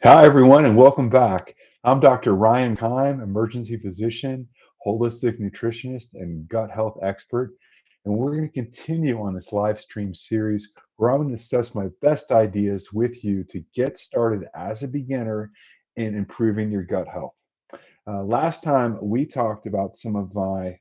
Hi, everyone, and welcome back. I'm Dr. Ryan Keim, emergency physician, holistic nutritionist, and gut health expert. And we're going to continue on this live stream series where I'm going to discuss my best ideas with you to get started as a beginner in improving your gut health. Last time we talked about some of my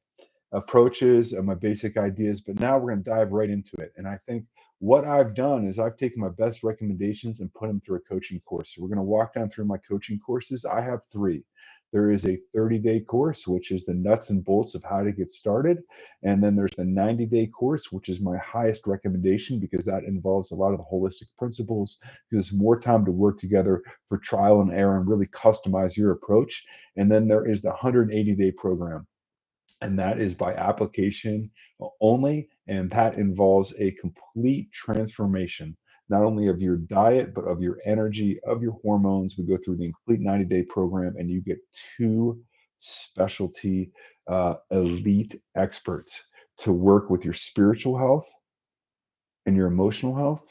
approaches and my basic ideas, but now we're going to dive right into it. And I think what I've done is I've taken my best recommendations and put them through a coaching course. So we're going to walk down through my coaching courses. I have three. There is a 30-day course, which is the nuts and bolts of how to get started. And then there's the 90-day course, which is my highest recommendation because that involves a lot of the holistic principles, because it's more time to work together for trial and error and really customize your approach. And then there is the 180-day program, and that is by application only. And that involves a complete transformation, not only of your diet, but of your energy, of your hormones. We go through the complete 90-day program, and you get two specialty elite experts to work with your spiritual health and your emotional health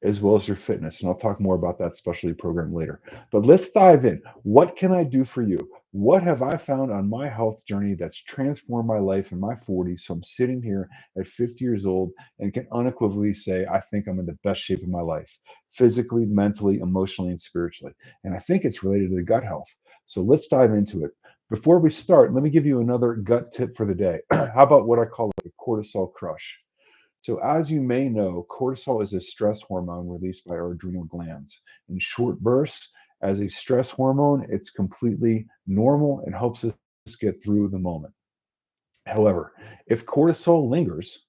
as well as your fitness. And I'll talk more about that specialty program later. But let's dive in. What can I do for you? What have I found on my health journey that's transformed my life in my 40s? So I'm sitting here at 50 years old and can unequivocally say, I think I'm in the best shape of my life, physically, mentally, emotionally, and spiritually. And I think it's related to the gut health. So let's dive into it. Before we start, let me give you another gut tip for the day. How about what I call a cortisol crush? So, as you may know, cortisol is a stress hormone released by our adrenal glands. In short bursts, as a stress hormone, it's completely normal and helps us get through the moment. However, if cortisol lingers,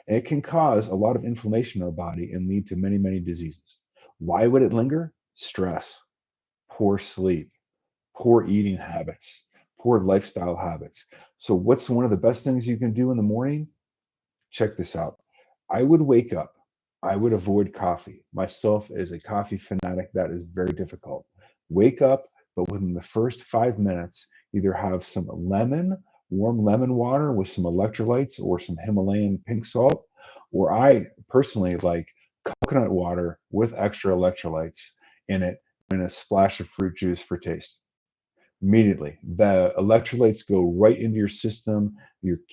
it can cause a lot of inflammation in our body and lead to many, many diseases. Why would it linger? Stress, poor sleep, poor eating habits, poor lifestyle habits. So, what's one of the best things you can do in the morning? Check this out. I would wake up. I would avoid coffee. Myself, as a coffee fanatic, that is very difficult. Wake up, but within the first 5 minutes, either have some warm lemon water with some electrolytes or some Himalayan pink salt, or I personally like coconut water with extra electrolytes in it and a splash of fruit juice for taste. Immediately, the electrolytes go right into your system.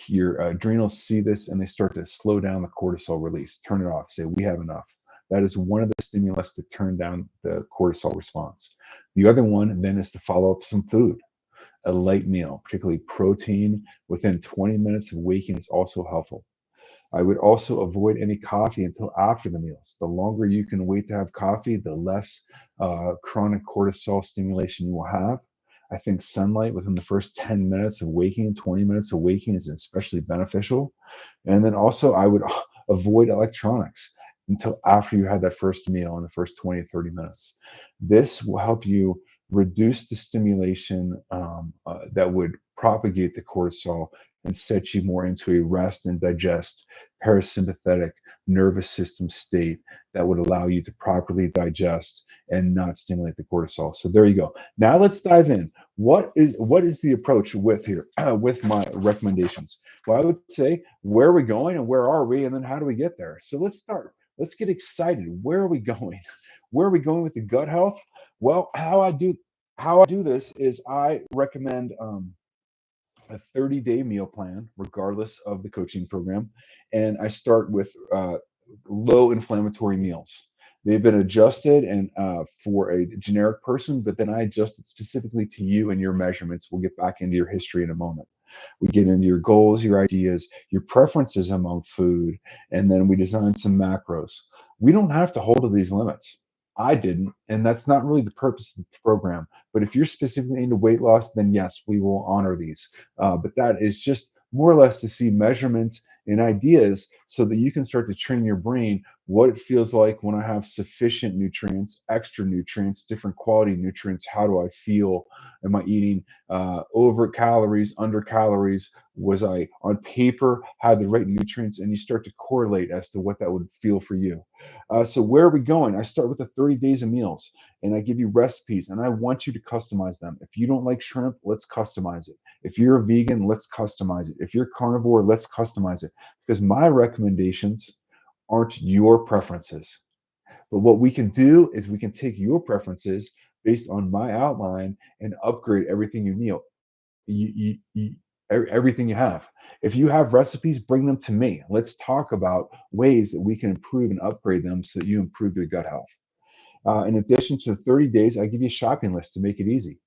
Your adrenals see this and they start to slow down the cortisol release. Turn it off. Say, we have enough. That is one of the stimulus to turn down the cortisol response. The other one then is to follow up some food. A light meal, particularly protein, within 20 minutes of waking is also helpful. I would also avoid any coffee until after the meals. The longer you can wait to have coffee, the less chronic cortisol stimulation you will have. I think sunlight within the first 10 minutes of waking, 20 minutes of waking is especially beneficial. And then also, I would avoid electronics until after you had that first meal in the first 20 to 30 minutes. This will help you reduce the stimulation that would propagate the cortisol and set you more into a rest and digest parasympathetic nervous system state that would allow you to properly digest and not stimulate the cortisol. So there you go. Now let's dive in. What is the approach with here with my recommendations? Well, I would say, where are we going and where are we, and then how do we get there? So let's start. Let's get excited. Where are we going? Where are we going with the gut health? Well, how I do this is I recommend a 30-day meal plan, regardless of the coaching program. And I start with low inflammatory meals. They've been adjusted and for a generic person, but then I adjust it specifically to you and your measurements. We'll get back into your history in a moment. We get into your goals, your ideas, your preferences among food, and then we design some macros. We don't have to hold to these limits. I didn't, and that's not really the purpose of the program. But if you're specifically into weight loss, then yes, we will honor these. But that is just more or less to see measurements and ideas so that you can start to train your brain what it feels like when I have sufficient nutrients, extra nutrients, different quality nutrients. How do I feel? Am I eating over calories, under calories? Was I on paper had the right nutrients? And you start to correlate as to what that would feel for you. So where are we going? I start with the 30 days of meals and I give you recipes and I want you to customize them. If you don't like shrimp, let's customize it. If you're a vegan, let's customize it. If you're carnivore, let's customize it. Because my recommendations aren't your preferences. But what we can do is we can take your preferences based on my outline and upgrade everything everything you have. If you have recipes, bring them to me. Let's talk about ways that we can improve and upgrade them so that you improve your gut health. In addition to 30 days, I give you a shopping list to make it easy,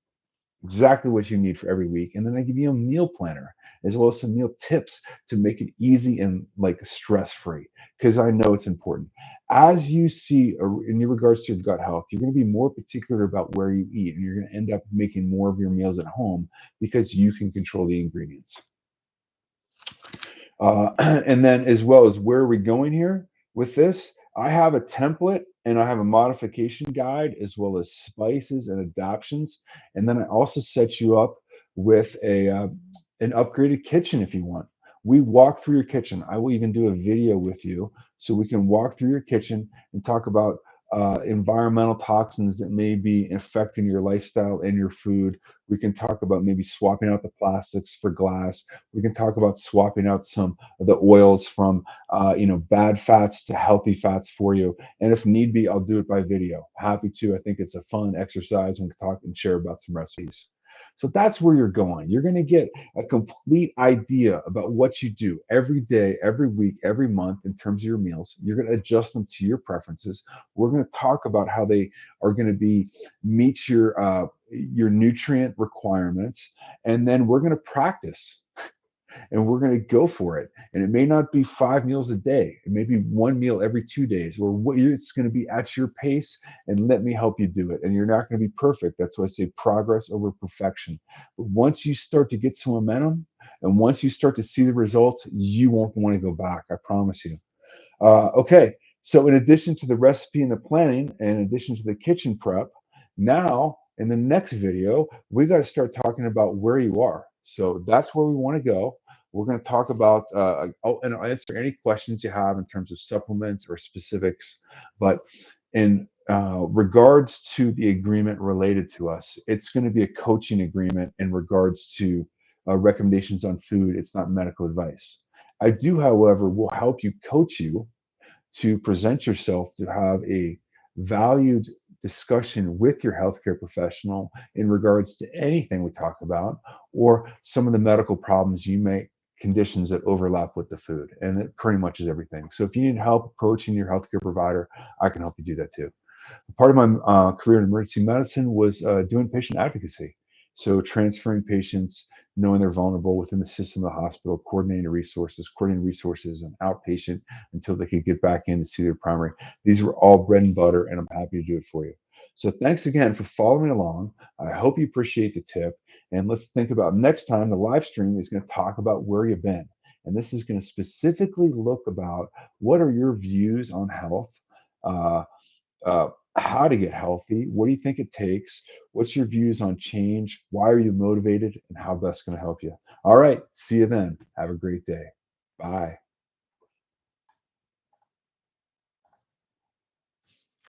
exactly what you need for every week. And then I give you a meal planner as well as some meal tips to make it easy and like stress free, because I know it's important. As you see in regards to your gut health, you're going to be more particular about where you eat, and you're going to end up making more of your meals at home because you can control the ingredients. And then, as well as where are we going here with this? I have a template and I have a modification guide as well as spices and adaptions. And then I also set you up with an upgraded kitchen if you want. We walk through your kitchen. I will even do a video with you so we can walk through your kitchen and talk about environmental toxins that may be affecting your lifestyle and your food. We can talk about maybe swapping out the plastics for glass. We can talk about swapping out some of the oils from bad fats to healthy fats for you. And if need be, I'll do it by video. Happy to. I think it's a fun exercise and we can talk and share about some recipes. So that's where you're going. You're going to get a complete idea about what you do every day, every week, every month in terms of your meals. You're going to adjust them to your preferences. We're going to talk about how they are going to be meet your nutrient requirements, and then we're going to practice and we're going to go for it. And it may not be 5 meals a day. It may be one meal every 2 days, or it's going to be at your pace. And let me help you do it. And you're not going to be perfect. That's why I say progress over perfection. But once you start to get some momentum, and once you start to see the results, you won't want to go back. I promise you. Okay, so in addition to the recipe and the planning, and in addition to the kitchen prep, now in the next video, we got to start talking about where you are. So that's where we want to go. We're going to talk about, and I'll answer any questions you have in terms of supplements or specifics. But in regards to the agreement related to us, it's going to be a coaching agreement in regards to recommendations on food. It's not medical advice. I do, however, will help you coach you to present yourself to have a valued discussion with your healthcare professional in regards to anything we talk about or some of the medical problems you may conditions that overlap with the food, and it pretty much is everything. So if you need help approaching your healthcare provider, I can help you do that too. Part of my career in emergency medicine was doing patient advocacy. So transferring patients, knowing they're vulnerable within the system of the hospital, coordinating resources and outpatient until they could get back in to see their primary. These were all bread and butter, and I'm happy to do it for you. So thanks again for following along. I hope you appreciate the tip. And let's think about next time the live stream is going to talk about where you've been. And this is going to specifically look about what are your views on health, uh, how to get healthy. What do you think it takes? What's your views on change? Why are you motivated? And how best going to help you? All right. See you then. Have a great day. Bye.